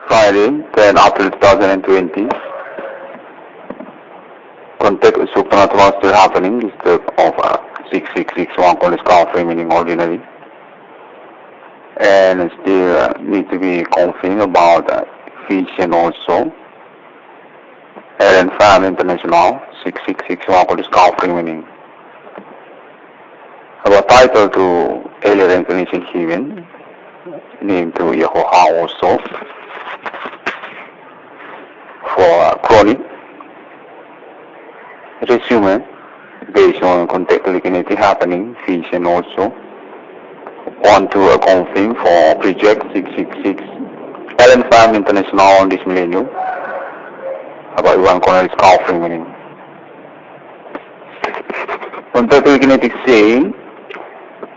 Friday, 10 April 2020. Contact with supernatural still happening. This is of 6661 call is confirm meaning ordinary. And still need to be confirmed about vision also. And Family International 6661 call is confirm meaning. About title to Alien Reincarnation Human, named to Yehovah also. For chronic resume based on contact liquidity happening, vision also. Want to confirm for project 666 Alien Family International on this millennium. About irwan cornel is confirming. Contact liquidity saying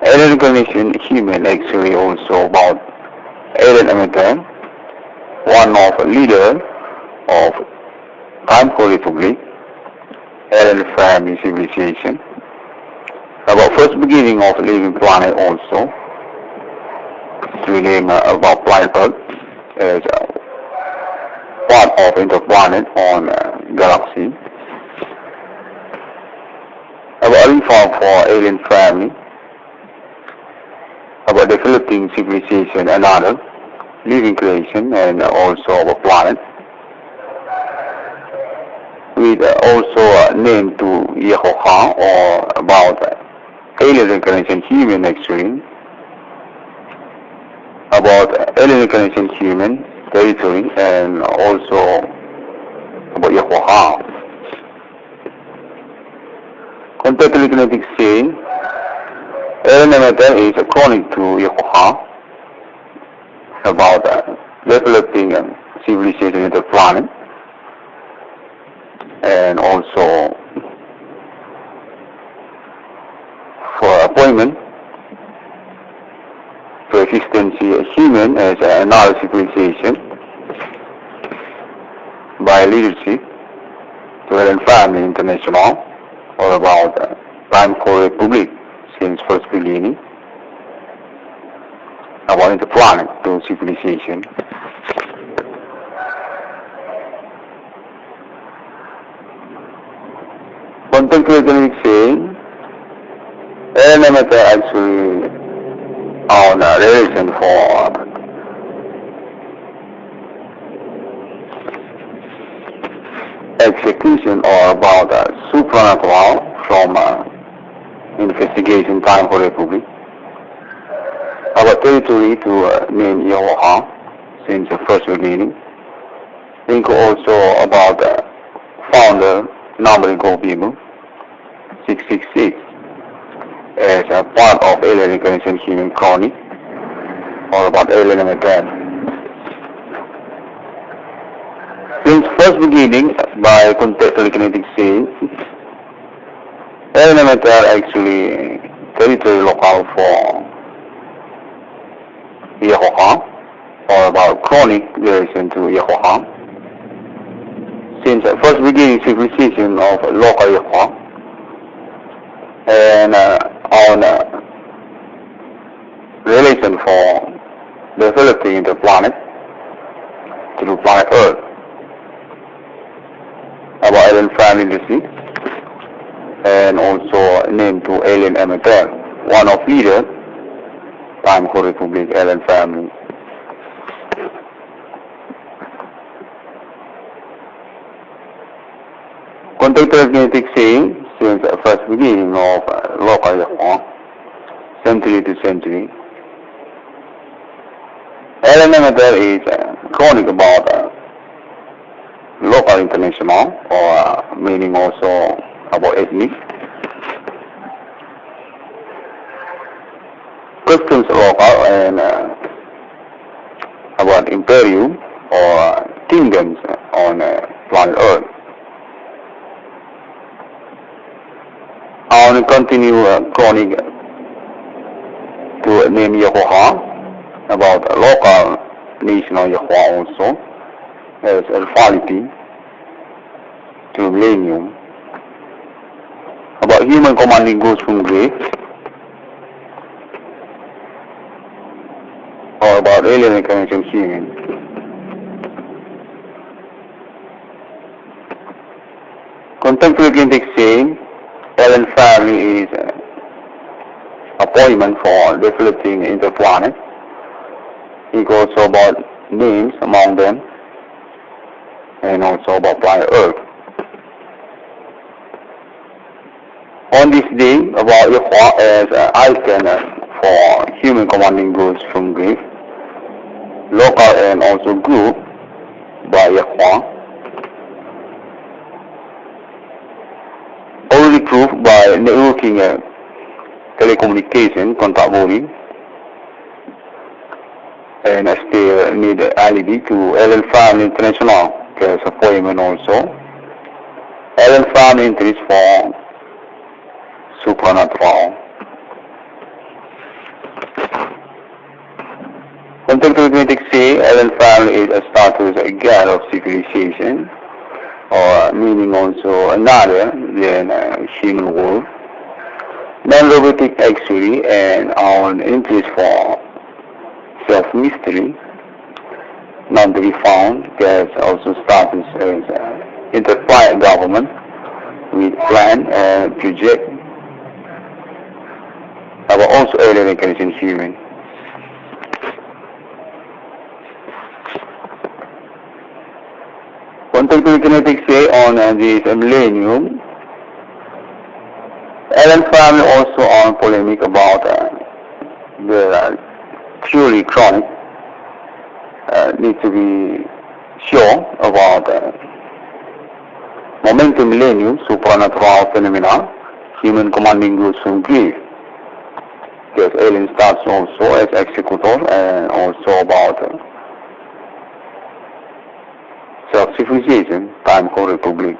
alien incarnation human actually also about alien emitter, one of leader of time for republic, alien family civilization, about first beginning of living planet also, to name about planet Earth as part of interplanet on galaxy, about reform for alien family, about developing civilization and other living creation and also of a planet, with also name to Yehovah or about alien incarnation human actually, about alien incarnation human territory and also about Yehovah. Contact kinetic saying alien emitter is chronic to Yehovah about developing civilization in the planet and also for appointment to existency a human as another civilization by leadership to Alien Family International or about time for republic since first beginning about the planet to civilization. Contemplative saying alien emitter actually on relation for execution or about supernatural from investigation time for republic. Our territory to name Yehovah since the first beginning. Think also about founder numbering of people 666 as a part of alien incarnation human chronic or about alien emitter. Since first beginning by contextual kinetic saying alien emitter actually territory local for Yehovah or about chronic relation to Yehovah. Since first beginning civilization of local Yehovah and on relation for developing the planet to planet Earth about alien family disease and also named to alien emitter, one of leader time for republic alien family. Contextual kinetic saying since the first beginning of local Yehovah, century to century. Alien emitter is chronic about local international or meaning also about ethnic. Customs local and about imperium or kingdoms on planet Earth. I want to continue chronic to name Yehovah about local national Yehovah also as alphality to millennium about human commanding goods from grave or about alien incarnation human Contemporary critics say Allen family is appointment for developing interplanet. He goes about names among them and also about planet Earth. On this day, about Yahweh as an icon for human commanding goods from grief, local and also group by Yahweh, already proved by networking telecommunication contact body, and still need alibi to Allen Family International case appointment also. Allen Family interest for supernatural. Contemporary critics say Allen Family is a status a god of civilization, or meaning also another than human world, non-robotic actually, and our interest for self-mystery, not to be found, there's also status as interplanet government with plan and project, but also alien incarnation human. Contemporary kinetics say on this millennium, Allen family also on polemic about the truly chronic need to be sure about momentum millennium, supernatural phenomena, human commanding goods from grief. Because alien starts also as executor and also about self-civilization, time called republic.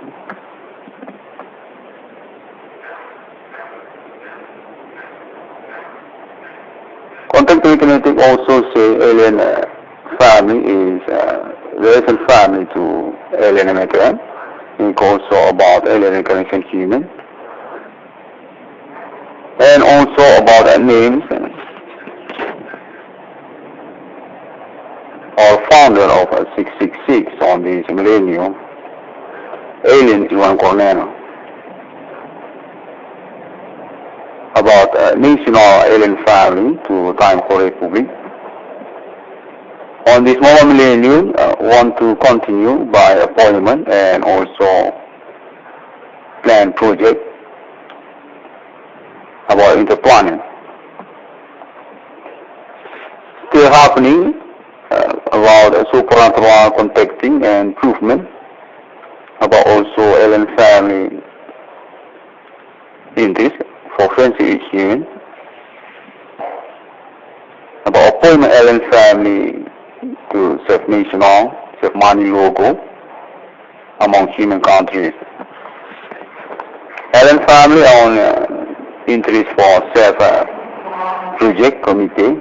Contemporary kinetic also say alien family is relation family to alien emitter, and also about alien incarnation human, and also about names or founder of 666 on this millennium, alien irwan cornel. About national alien family to time for republic. On this moment millennium, want to continue by appointment and also plan project about interplanet. Still happening about supernatural contacting and improvement, about also alien family interest for friendship with human, about appointment alien family to self-national, self-money logo among human countries. Allen family on interest for self-project committee,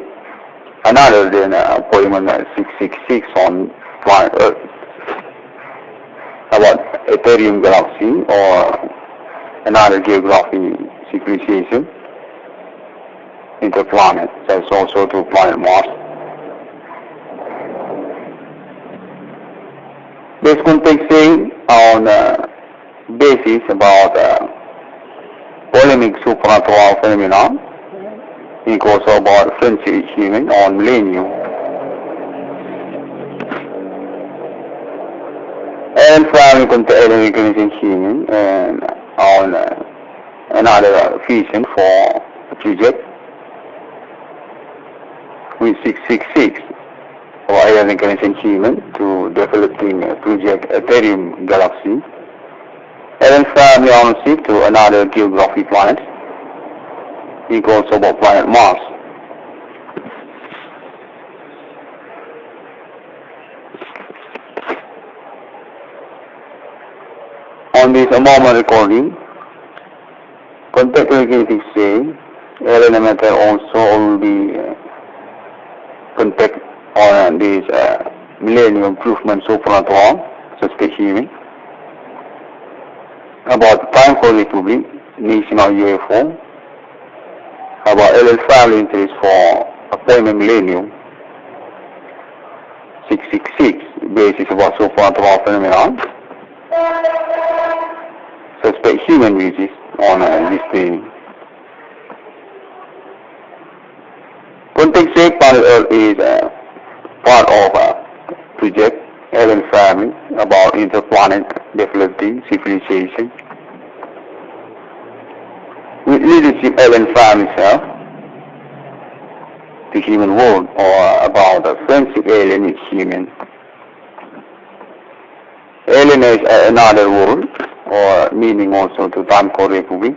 another than appointment 666 on planet Earth. About Ethereum galaxy or another geography civilization interplanet, that's also to planet Mars. This context saying on basis about polemic supernatural phenomena, it also about friendship human on millennium. And family contact alien human and on another vision for a project with 666 or alien incarnation human to developing a project Ethereum galaxy. Alien family ownership to another geography planet equals about planet Mars. On this moment recording, contemporary critics say alien emitter also will be contact on this millennium improvement supernatural suspect hearing about time for republic, national UFO, about alien family interest for appointment millennium 666 basis about supernatural phenomenon, suspect human visits on this day. Context safe planet Earth is part of a project Alien family about interplanet developing civilization. With leadership Alien family itself, the human world, or about a friendship alien is human. Alien is another world, or meaning also to time code republic,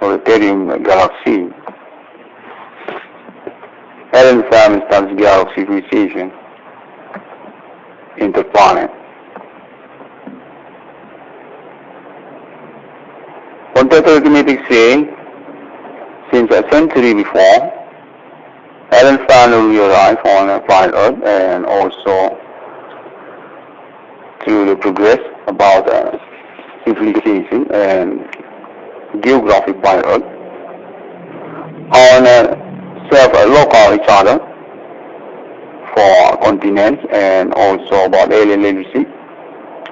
or Ethereum galaxy. Alien family starts galaxy civilization, interplanet. Contact arithmetic say, since a century before, Alien family arrived on planet Earth, and also through the progress about civilization and geographic planet Earth, on self-local each other for continents, and also about alien leadership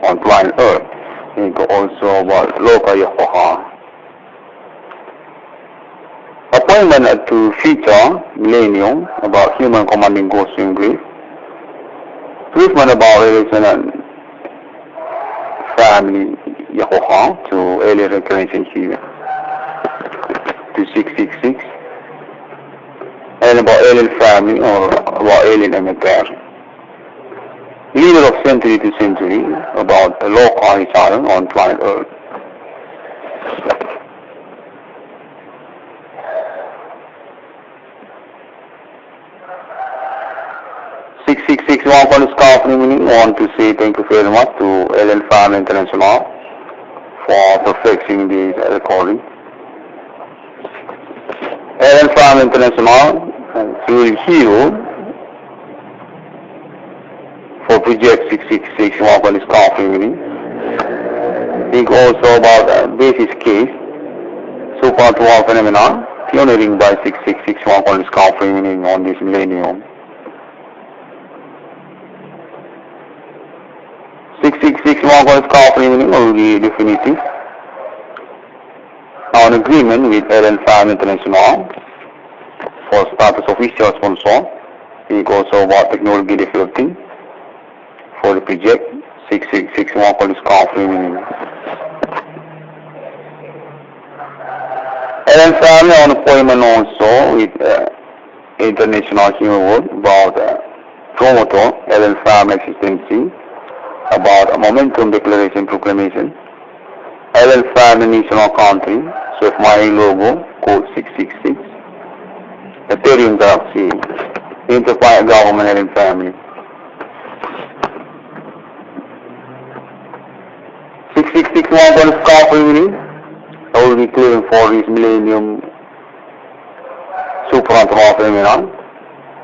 on planet Earth, and also about local Yahoha. Appointment to future millennium about human commanding goals in grief. Treatment about relation and family Yahoha to alien reincarnation here to 666. And about alien family or about alien emitter. Leader of century to century about the local each other on planet Earth. One company want to say thank you very much to Alien Family International for perfecting this recording. Alien Family International through Hero for Project 666 One company. Think also about basis case, supernatural phenomena, pioneering by 666 One company on this millennium. 666 One company will be definitive. Now, an agreement with Alien Family International for status official sponsor. Think also about technology developing for the project 666 One company. Alien Family on appointment also with International Human World about promoter Alien Family existence, about a momentum declaration proclamation, Alien Family national country, self-mining logo, code 666, Ethereum galaxy, interplanet government Alien Family. 666 One company will be clearing for this millennium supernatural phenomenon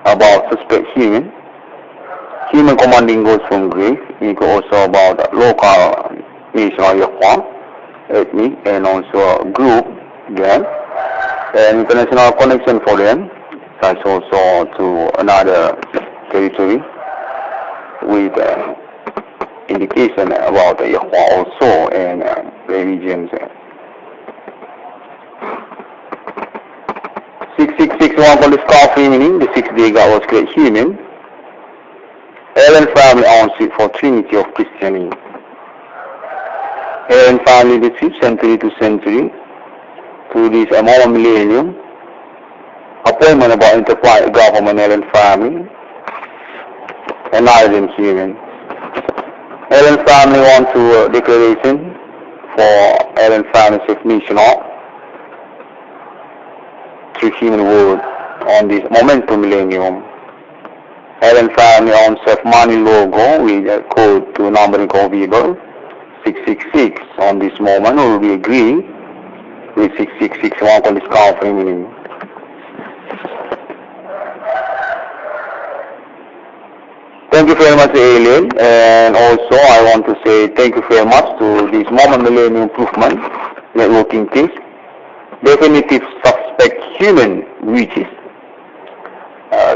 about suspect human commanding goes from grief, also about local national Yahuwah, ethnic, and also group, gang, and international connection for them, such also to another territory with indication about Yahuwah also and religions. 666 One discovery meaning the 6th day God was created human. Alien family owns it for Trinity of Christianity. Alien family leadership century to century to this Mormon millennium. Appointment about interplanet government Alien family and alien human. Alien family want to declaration for Alien family self-missional through human world on this momentum millennium. Alien family owns self-money logo with a code to numbering code people 666 on this moment will be agree with 666 on this conference. Thank you very much, Alien, and also I want to say thank you very much to this Mormon Millennium Improvement Networking Team. Definitive suspect human witches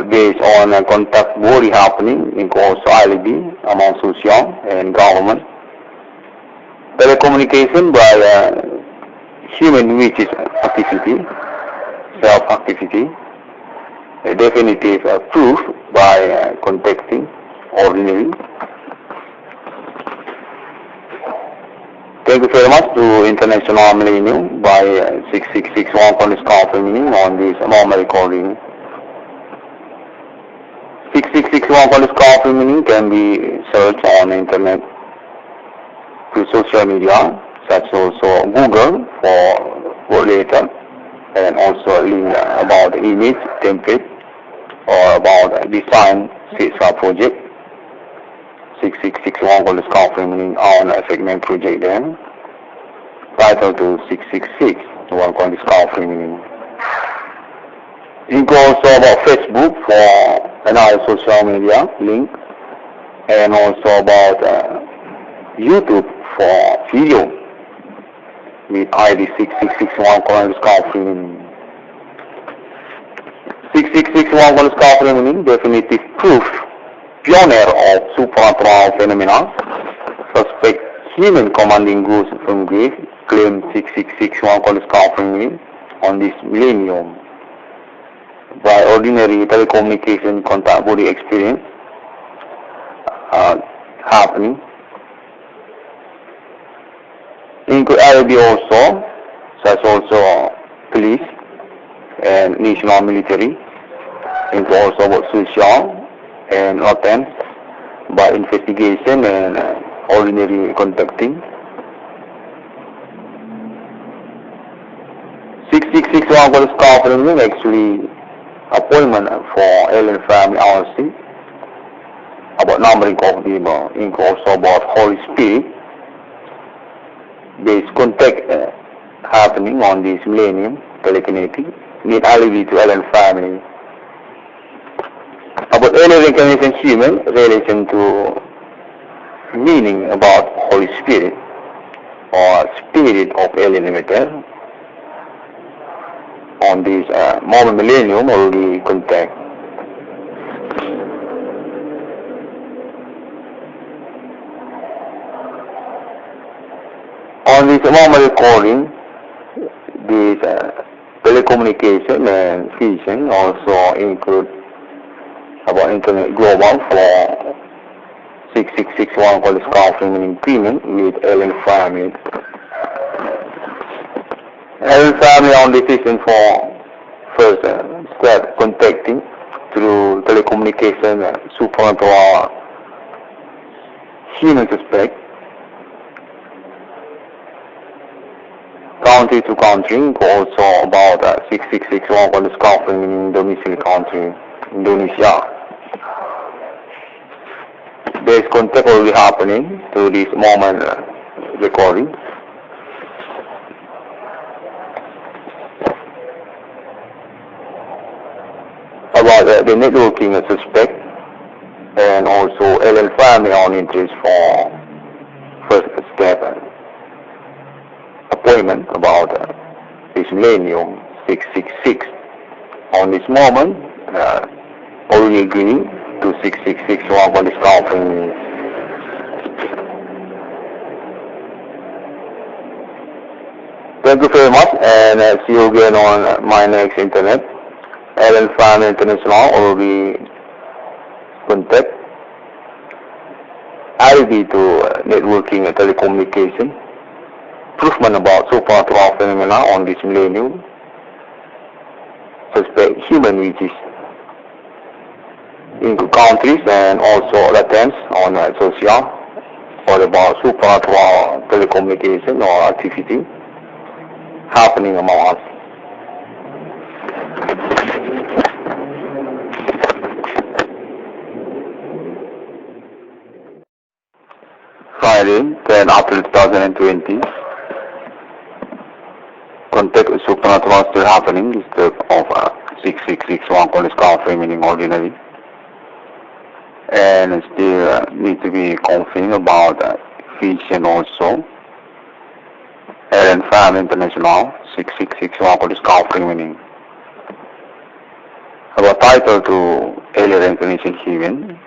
based on contact worry happening in also ILB among social and government. Telecommunication by human which is activity, self-activity, a definitive proof by contacting ordinary. Thank you very much to International Millennium by 6661 for this confirming on this normal recording. 6661 for this confirming can be searched on the internet through social media such also Google for later, and also a link about the image template or about design CSR project. 6661 for this confirming on a segment project then. Title to 666 to work on this confirming. Link also about Facebook for another social media link, and also about YouTube for video with ID 6661 Cornel confirming. 6661 Cornel confirming definitive proof. Pioneer of supernatural phenomena. Suspect human commanding ghost from grave. Claim 6661 Cornel confirming on this millennium. By ordinary telecommunication contact body experience happening. Include RB also, such also police and national military. Include also about social and attempts by investigation and ordinary contacting. 6661 for this confirming actually appointment for alien family RC about numbering of the include also about Holy Spirit. There is contact happening on this millennium telekinetic need alibi to alien family. About alien reincarnation human relation to meaning about Holy Spirit or spirit of alien emitter on this moment millennium already contact. On this moment recording, this telecommunication and vision also include about internet global for 6661 for this confirming agreement with alien family. Alien family on decision for first step contacting through telecommunication supernatural human suspect. Country to country, also about 6661 for this confirming in domicile country, Indonesia. There is contact already happening to this moment recording. About the networking suspect and also alien family on interest for first step appointment about this millennium 666 on this moment already agreeing to 6661 for this confirming. Thank you very much, and see you again on my next internet. Alien Family International already contact ID to networking and telecommunication. Proofment about supernatural phenomena on this millennium. Suspect human which is into countries and also attempts on social or about supernatural telecommunication or activity happening among us. Friday, 10 April 2020. Contact with supernatural still happening. This is of 6661 call is confirming ordinary. And still need to be confirmed about vision also. Alien Family International 6661 call is confirming. About title to alien reincarnation human.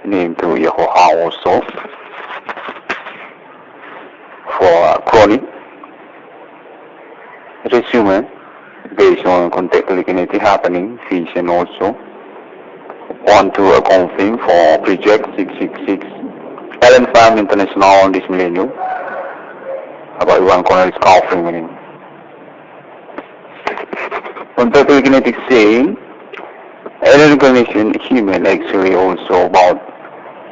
Name to Yehovah also. chronic resume based on contextual kinetic happening, vision also. Want to confirm for project 666 Allen Farm International on this millennium about one cornel is confirming. Contextual kinetic saying alien incarnation human actually also about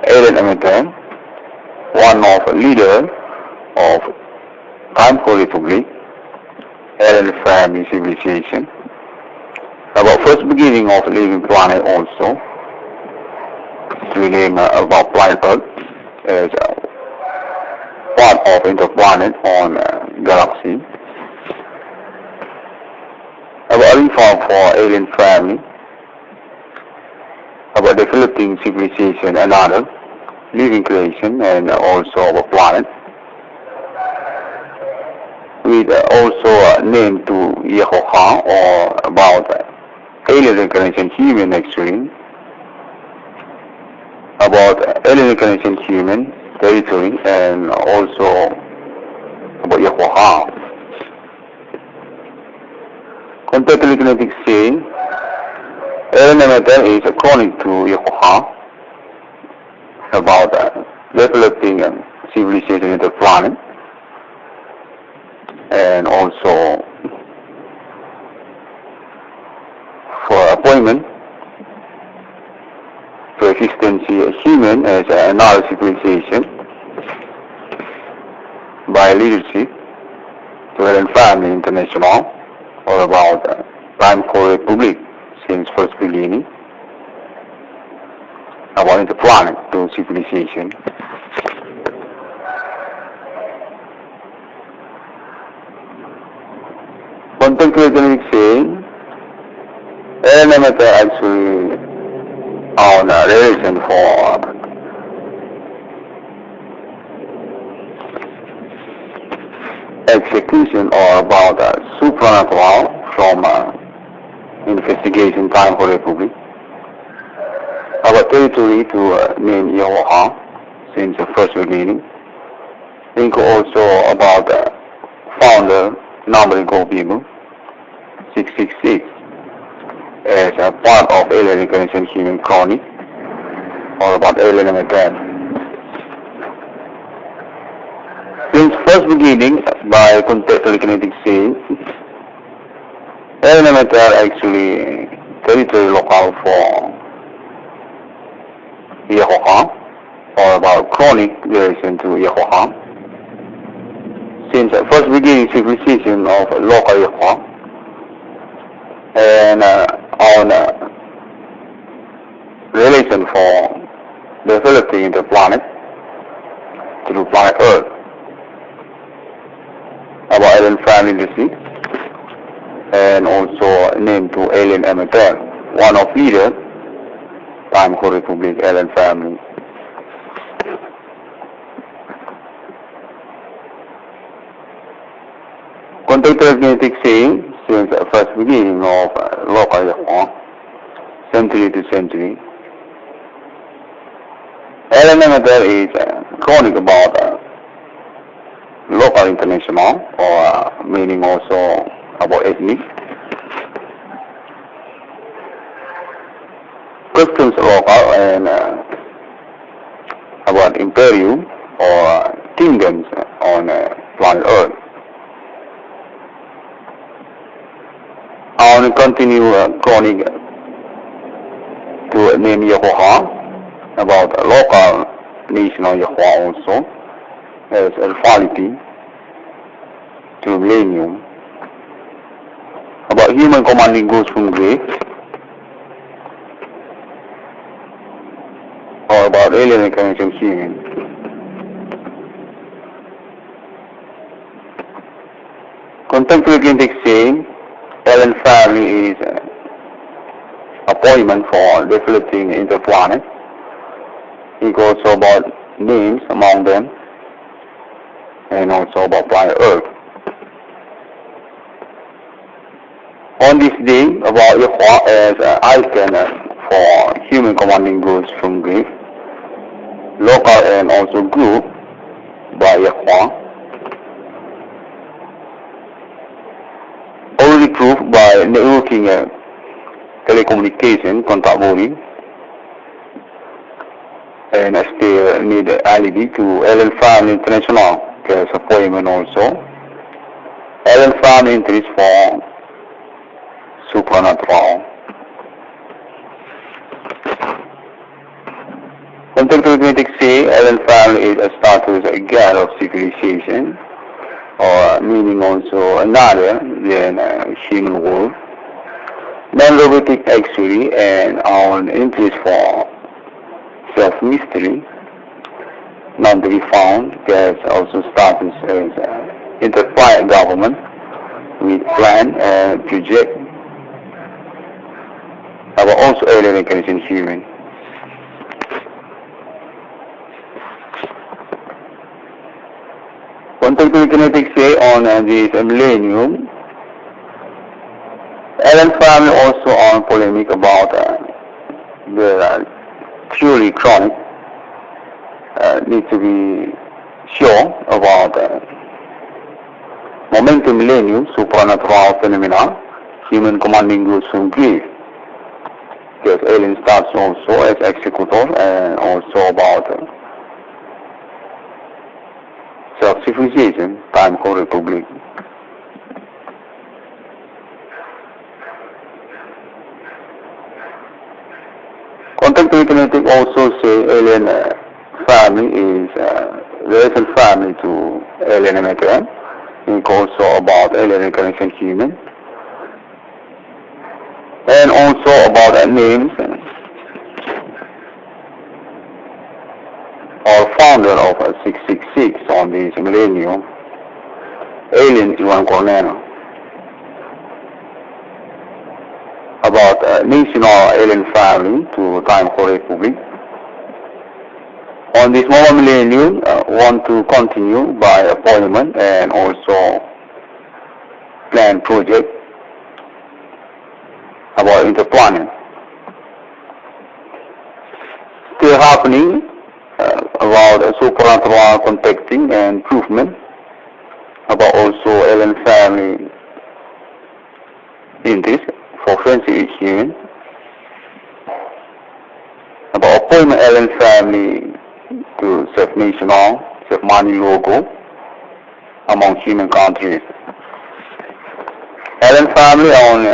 alien emitter, one of leader of time for republic, alien family civilization, about first beginning of living planet also, we name about planet Earth as part of interplanet on galaxy, about reform for alien family, about developing civilization and other living creation and also of a planet, with also name to Yehoha or about alien incarnation human actually, about alien incarnation human territory and also about Yehoha. Contextual kinetic saying alien emitter is chronic to Yehoha about developing civilization in the planet and also for appointment to existency human as another civilization by leadership to Allen Family International or about Time for Republic since first beginning about the planet to civilization. Contemplative saying alien emitter actually on relation for execution or about supernatural from investigation time for republic, about territory to name Yehoha since the first beginning. Think also about founder numbering of people 666 as a part of alien incarnation human chronic or about alien emitter. Since first beginning by contextual kinetic saying alien emitter actually territory local for Yehoha or about chronic relation to Yehoha. Since first beginning civilization of local Yehoha and on relation for developing the planet through planet Earth about alien family industry and also named to alien emitter, one of leader time for republic alien family. Contextual kinetic saying since the first beginning of local Yehoha, century to century. Alien emitter is chronic about local international or meaning also about ethnic. Customs local and about imperium or kingdoms on planet Earth. I want to continue chronic to name Yehoha about local national Yehoha also as alphality to millennium about human commanding goods from grave or about alien incarnation human. Contemporary kinetic saying alien family is appointment for developing interplanet. It also about names among them and also about planet Earth. On this day, about Yehoha as an icon for human commanding goods from grave, local and also group by Yehoha, improved by networking telecommunication contact body, and still need alibi to Allen Family International case appointment also. Allen Family interest for supernatural. Contemporary say Allen Family is a status a god of civilization, or meaning also another than human world. Non-robotic actually, and our interest for self-mystery, not to be found, there's also status as interplanet government with plan and project, but also alien incarnation human. Contemporary kinetics say on this millennium, Allen Family also on polemic about the theory chronic need to be sure about momentum millennium supernatural phenomena, human commanding goods from grief. Because alien starts also as executor and also about self-civilization, time for republic. Contemporary kinetic also say alien family is relation family to alien emitter, and also about alien incarnation human, and also about names or founder of 666 on this millennium, alien irwan cornel. About national alien family to time for republic. On this moment millennium, want to continue by appointment and also plan project about interplanet. Still happening about supernatural contacting and improvement, about also alien family interest for friendship human, about appointment alien family to self-national, self-money logo among human countries. Alien family on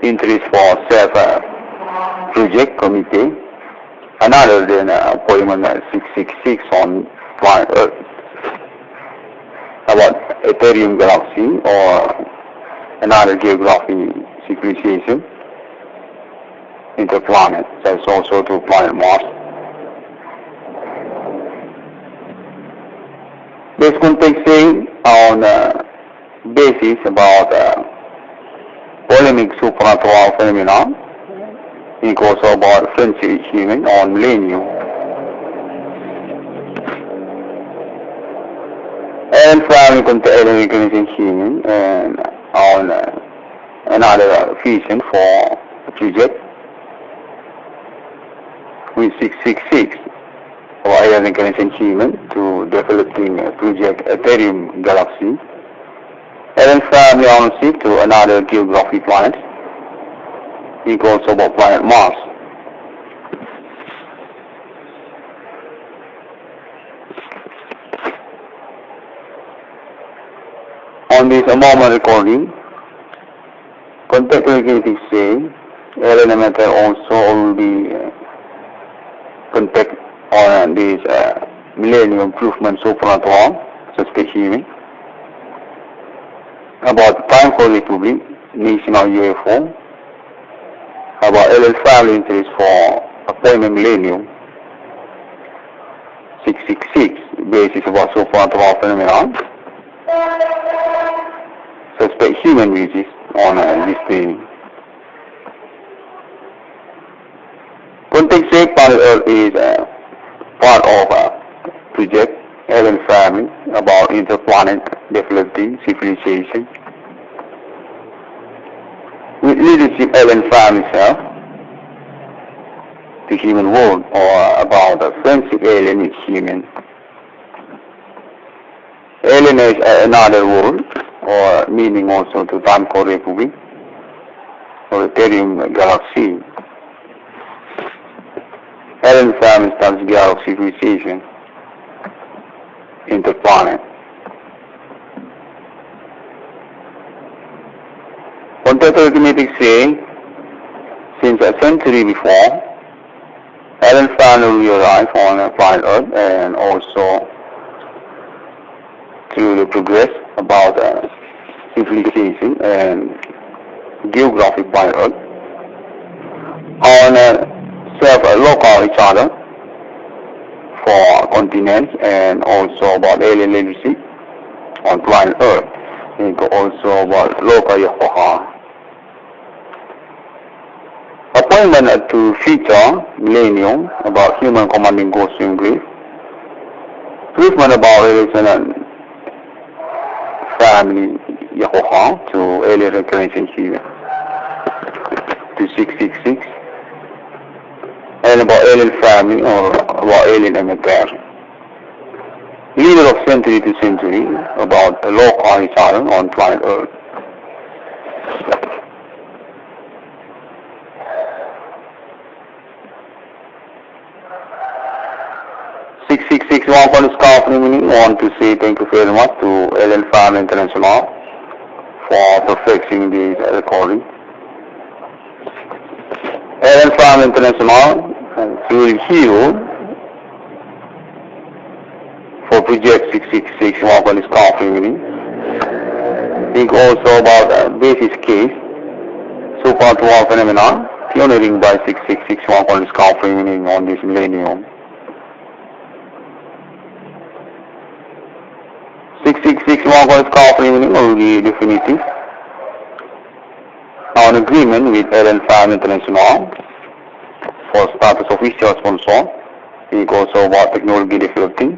interest for self-project committee, another than appointment 666 on planet Earth, about Ethereum galaxy or another geography civilization, interplanet, that's also to planet Mars. This context saying on basis about polemic supernatural phenomena, it also about friendship human on millennium. And family contact alien incarnation human and on another vision for a project with 666 or alien incarnation human to developing a project Ethereum galaxy. Alien family ownership to another geography planet equals about planet Mars. On this moment recording, contemporary say alien emitter also will be contact on this millennium improvement supernatural suspect human, about time for republic, national UFO, about alien family interest for appointment millennium, 666 basis about supernatural phenomenon, suspect human uses on this thing. Context say planet Earth is part of project alien family about interplanet developing civilization with leadership alien family self to human world, or about a friendship alien is human. Alien is another world or meaning also to time code republic or Ethereum galaxy. Allen family starts galaxy civilization interplanet. Quantum arithmetic say, since a century before, Allen family arrived on planet Earth, and also through the progress about civilization and geographic planet Earth, on self-local each other for continents, and also about alien leadership on planet Earth, and also about local Yehovah. Appointment to future millennium about human commanding ghost in grief. Treatment about relation and family Yehovah to alien reincarnation here to 666, and about alien family or about alien emitter. Leader of century to century about the local each other on planet Earth. One scarf meaning. Want to say thank you very much to Allen Farm International for perfecting this recording. Allen Farm International through hero for project 666 one scarf meaning. Think also about basis case supernatural phenomena pioneering by 666 one scarf meaning on this millennium. 666 scarf meaning will be definitive. Now an agreement with Allen Farm International for status official sponsor. Think also about technology developing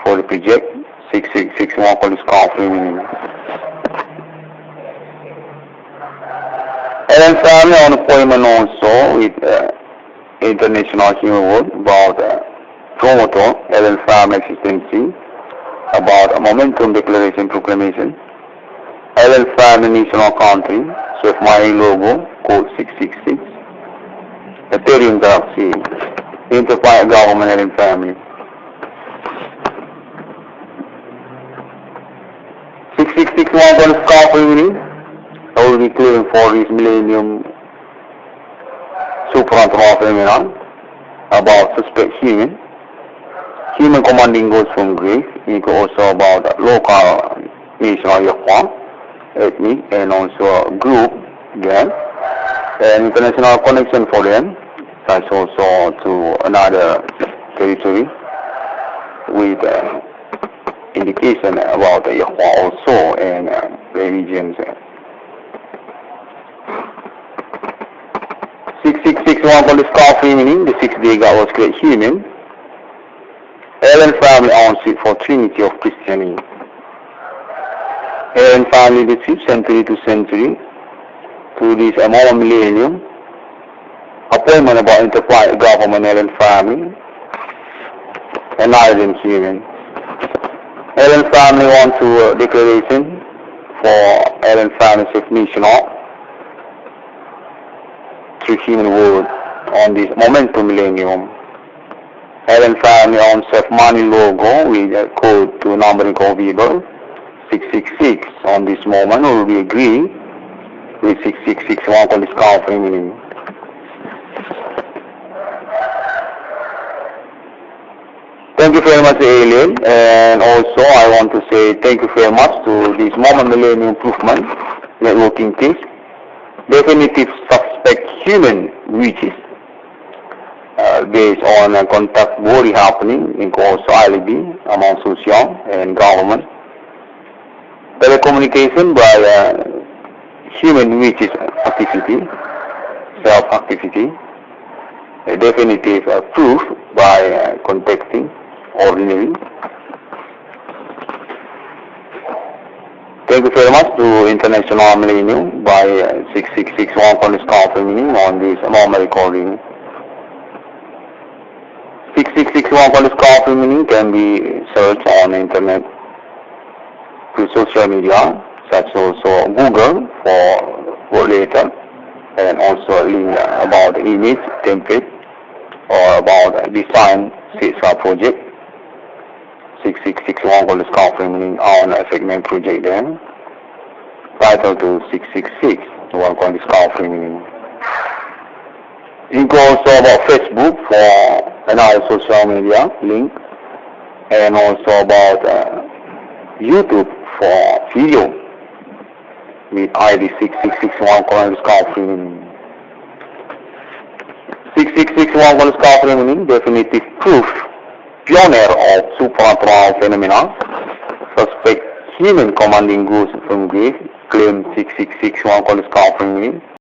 for the project 666 scarf meaning. Allen Farm on appointment also with International Human World about promoter Allen Farm existency, about a momentum declaration proclamation, Allen Farm national country, so my logo, code 666, Ethereum galaxy, enterprise government Allen family. 666 scarf meaning, I will be claiming for this millennium supernatural phenomenon about suspect human commanding goes from grave, also about local national Yehovah, ethnic, and also group, again, and international connection for them, such also to another territory with indication about Yehovah also and religions. 666 scarf meaning, the 6th-day God was created human. Allen family owns it for Trinity of Christianity. Allen family leadership century to century to this more millennium. Appointment about enterprise government Allen family and Ireland human. Allen family wants to declaration for Allen family self-national through human world on this momentum millennium. Allen family owns self-money logo with a code to numbering code Weber 666. On this moment, we will be agree with 666 on this scarf meaning. Thank you very much, alien, and also I want to say thank you very much to this moment millennium improvement networking case. Definitive suspect human witches. Based on contact worry happening in also ILB among social and government. Telecommunication by human witches activity, self-activity, a definitive proof by contacting ordinary. Thank you very much to International Millennium by 6661 on this meeting on this normal recording. 6661 on this meeting can be searched on internet to social media, such also Google for word letter, and also a link about the image template or about design CSR project. 6661 called confirming on a segment project then. Title to 666 to work on this confirming. Link also about Facebook for another social media link, and also about YouTube for video with ID 6661 called confirming. 6661 called confirming definitive proof. Pioneer of supernatural phenomena, suspect human commanding ghosts from grave, claim 6661 called confirming.